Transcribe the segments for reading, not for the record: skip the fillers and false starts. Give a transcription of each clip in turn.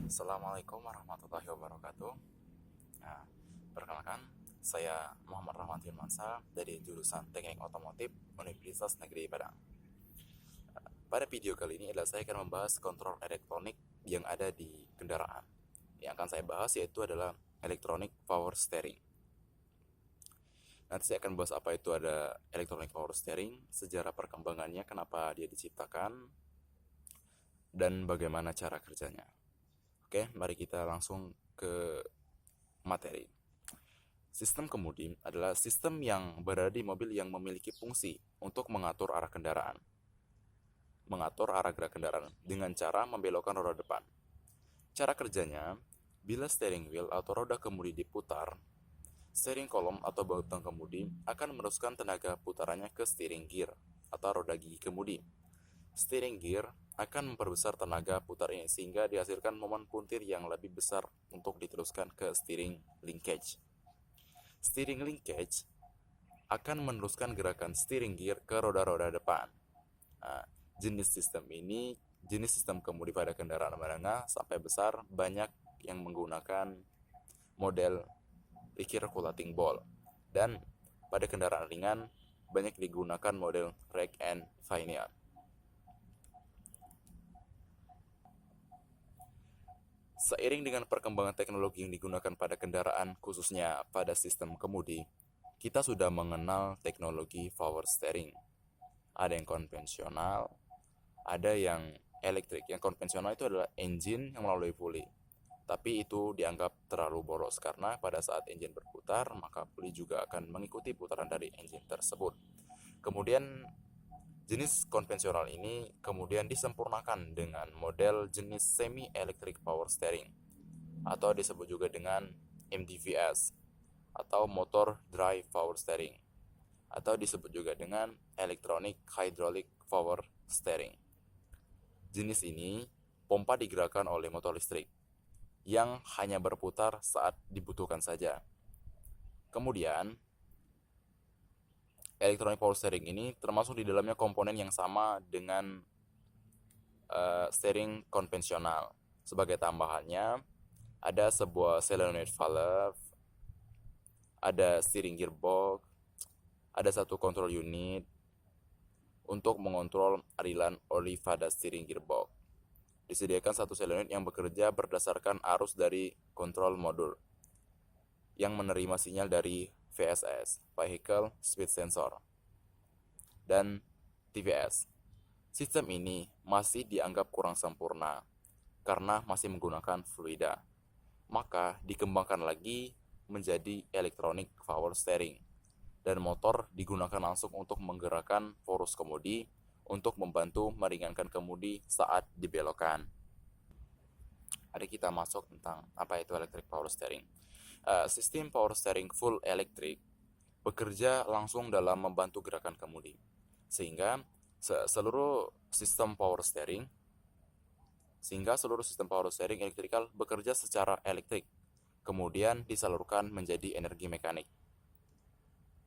Assalamualaikum warahmatullahi wabarakatuh. Nah, perkenalkan, saya Muhammad Rahman Firmansyah dari jurusan Teknik Otomotif Universitas Negeri Padang. Pada video kali ini saya akan membahas kontrol elektronik yang ada di kendaraan. Yang akan saya bahas yaitu adalah electronic power steering. Nanti saya akan bahas apa itu ada electronic power steering, sejarah perkembangannya, kenapa dia diciptakan, dan bagaimana cara kerjanya. Oke, mari kita langsung ke materi. Sistem kemudi adalah sistem yang berada di mobil yang memiliki fungsi untuk mengatur arah kendaraan. Mengatur arah gerak kendaraan dengan cara membelokkan roda depan. Cara kerjanya, bila steering wheel atau roda kemudi diputar, steering column atau batang kemudi akan meneruskan tenaga putarannya ke steering gear atau roda gigi kemudi. Steering gear akan memperbesar tenaga putar ini sehingga dihasilkan momen puntir yang lebih besar untuk diteruskan ke steering linkage. Steering linkage akan meneruskan gerakan steering gear ke roda-roda depan. Nah, jenis sistem kemudi pada kendaraan menengah sampai besar banyak yang menggunakan model recirculating ball, dan pada kendaraan ringan banyak digunakan model rack and pinion. Seiring dengan perkembangan teknologi yang digunakan pada kendaraan, khususnya pada sistem kemudi, kita sudah mengenal teknologi power steering. Ada yang konvensional, ada yang elektrik. Yang konvensional itu adalah engine yang melalui puli. Tapi itu dianggap terlalu boros karena pada saat engine berputar, maka puli juga akan mengikuti putaran dari engine tersebut. Kemudian jenis konvensional ini kemudian disempurnakan dengan model jenis semi-electric power steering atau disebut juga dengan MDVS atau motor drive power steering atau disebut juga dengan electronic hydraulic power steering. Jenis ini pompa digerakkan oleh motor listrik yang hanya berputar saat dibutuhkan saja. Kemudian electronic power steering ini termasuk di dalamnya komponen yang sama dengan steering konvensional. Sebagai tambahannya, ada sebuah solenoid valve, ada steering gearbox, ada satu control unit untuk mengontrol aliran oli pada steering gearbox. Disediakan satu solenoid yang bekerja berdasarkan arus dari control module yang menerima sinyal dari VSS, Vehicle Speed Sensor, dan TVS. Sistem ini masih dianggap kurang sempurna karena masih menggunakan fluida. Maka dikembangkan lagi menjadi electronic power steering, dan motor digunakan langsung untuk menggerakkan porus kemudi untuk membantu meringankan kemudi saat dibelokkan. Mari kita masuk tentang apa itu electric power steering. Sistem power steering full electric bekerja langsung dalam membantu gerakan kemudi, sehingga seluruh sistem power steering elektrikal bekerja secara elektrik, kemudian disalurkan menjadi energi mekanik.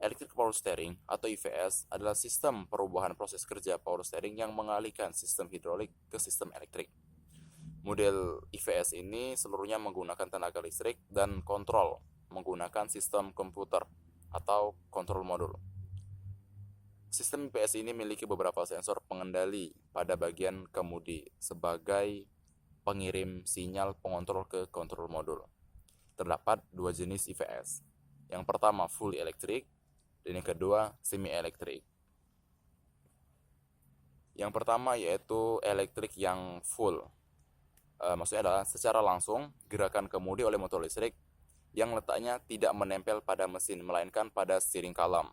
Electric power steering atau EVS adalah sistem perubahan proses kerja power steering yang mengalihkan sistem hidrolik ke sistem elektrik. Model EVS ini seluruhnya menggunakan tenaga listrik dan kontrol menggunakan sistem komputer atau kontrol modul. Sistem EVS ini memiliki beberapa sensor pengendali pada bagian kemudi sebagai pengirim sinyal pengontrol ke kontrol modul. Terdapat dua jenis EVS. Yang pertama full electric dan yang kedua semi electric. Yang pertama yaitu elektrik yang full. Maksudnya adalah secara langsung gerakan kemudi oleh motor listrik yang letaknya tidak menempel pada mesin melainkan pada steering column,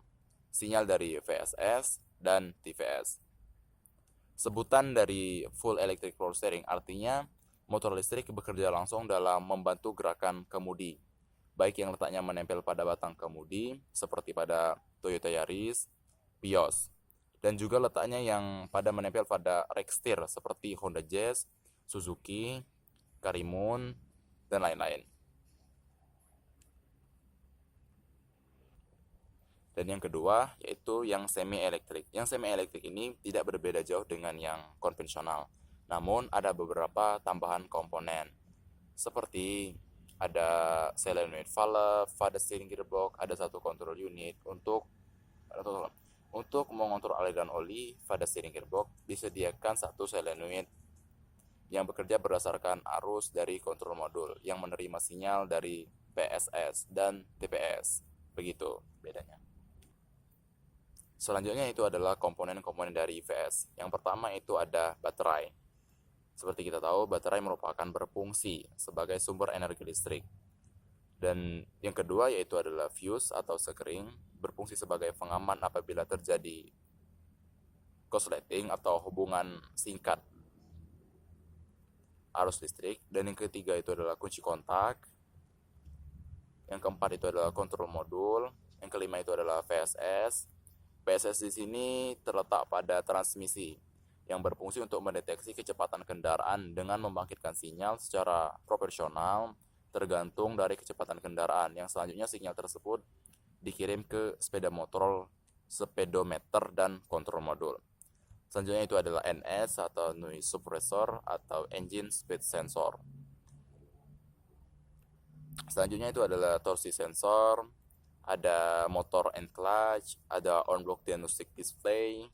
sinyal dari VSS dan TVS. Sebutan dari full electric power steering artinya motor listrik bekerja langsung dalam membantu gerakan kemudi, baik yang letaknya menempel pada batang kemudi seperti pada Toyota Yaris, Vios, dan juga letaknya yang menempel pada rack steer seperti Honda Jazz, Suzuki, Karimun, dan lain-lain. Dan yang kedua yaitu yang semi-elektrik. Yang semi-elektrik ini tidak berbeda jauh dengan yang konvensional, namun ada beberapa tambahan komponen. seperti ada solenoid valve pada steering gearbox, ada satu control unit untuk mengontrol aliran oli pada steering gearbox. Disediakan satu solenoid yang bekerja berdasarkan arus dari kontrol modul yang menerima sinyal dari PSS dan TPS. Begitu bedanya. Selanjutnya itu adalah komponen-komponen dari IVS. Yang pertama itu ada baterai. Seperti kita tahu, baterai merupakan berfungsi sebagai sumber energi listrik. Dan yang kedua yaitu adalah fuse atau sekering, berfungsi sebagai pengaman apabila terjadi korsleting atau hubungan singkat arus listrik. Dan yang ketiga itu adalah kunci kontak. Yang keempat itu adalah kontrol modul. Yang kelima itu adalah VSS. VSS di sini terletak pada transmisi yang berfungsi untuk mendeteksi kecepatan kendaraan dengan membangkitkan sinyal secara proporsional tergantung dari kecepatan kendaraan. Yang selanjutnya sinyal tersebut dikirim ke speedometer dan kontrol modul. Selanjutnya itu adalah NS atau noise suppressor atau engine speed sensor. Selanjutnya itu adalah torsi sensor, ada motor and clutch, ada on-block diagnostic display.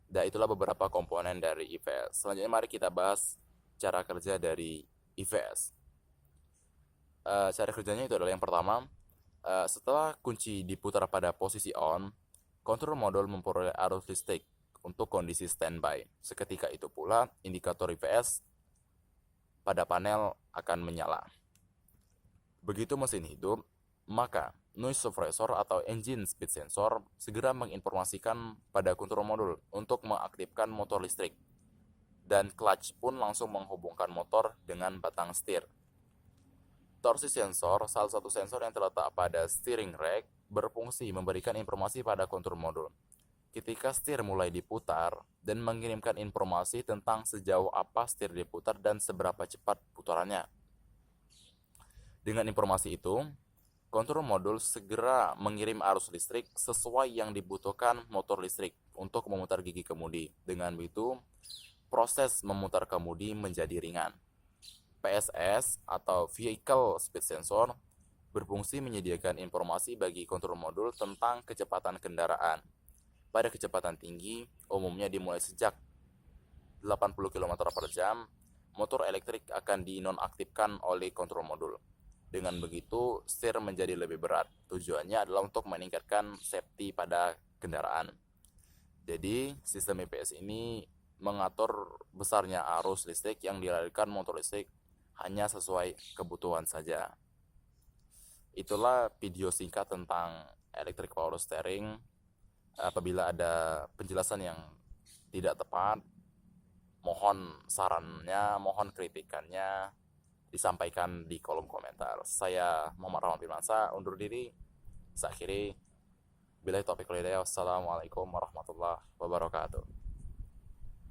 Dan itulah beberapa komponen dari IVS. Selanjutnya mari kita bahas cara kerja dari IVS. Cara kerjanya itu adalah yang pertama, setelah kunci diputar pada posisi on, kontrol modul memperoleh arus listrik untuk kondisi standby. Seketika itu pula indikator IVS pada panel akan menyala. Begitu mesin hidup, maka noise suppressor atau engine speed sensor segera menginformasikan pada kontrol modul untuk mengaktifkan motor listrik. Dan clutch pun langsung menghubungkan motor dengan batang setir. Torsi sensor, salah satu sensor yang terletak pada steering rack, berfungsi memberikan informasi pada kontrol modul. Ketika setir mulai diputar dan mengirimkan informasi tentang sejauh apa setir diputar dan seberapa cepat putarannya. Dengan informasi itu, kontrol modul segera mengirim arus listrik sesuai yang dibutuhkan motor listrik untuk memutar gigi kemudi. Dengan begitu, proses memutar kemudi menjadi ringan. PSS atau Vehicle Speed Sensor berfungsi menyediakan informasi bagi kontrol modul tentang kecepatan kendaraan. Pada kecepatan tinggi, umumnya dimulai sejak 80 km per jam, motor elektrik akan dinonaktifkan oleh kontrol modul. Dengan begitu, setir menjadi lebih berat. Tujuannya adalah untuk meningkatkan safety pada kendaraan. Jadi, sistem IVS ini mengatur besarnya arus listrik yang dialirkan motor listrik hanya sesuai kebutuhan saja. Itulah video singkat tentang electric power steering. Apabila ada penjelasan yang tidak tepat, mohon sarannya, mohon kritikannya disampaikan di kolom komentar. Saya Muhammad Rahman Firmansyah undur diri. Saya akhiri. Billahi taufiq wal hidayah. Wassalamualaikum warahmatullahi wabarakatuh.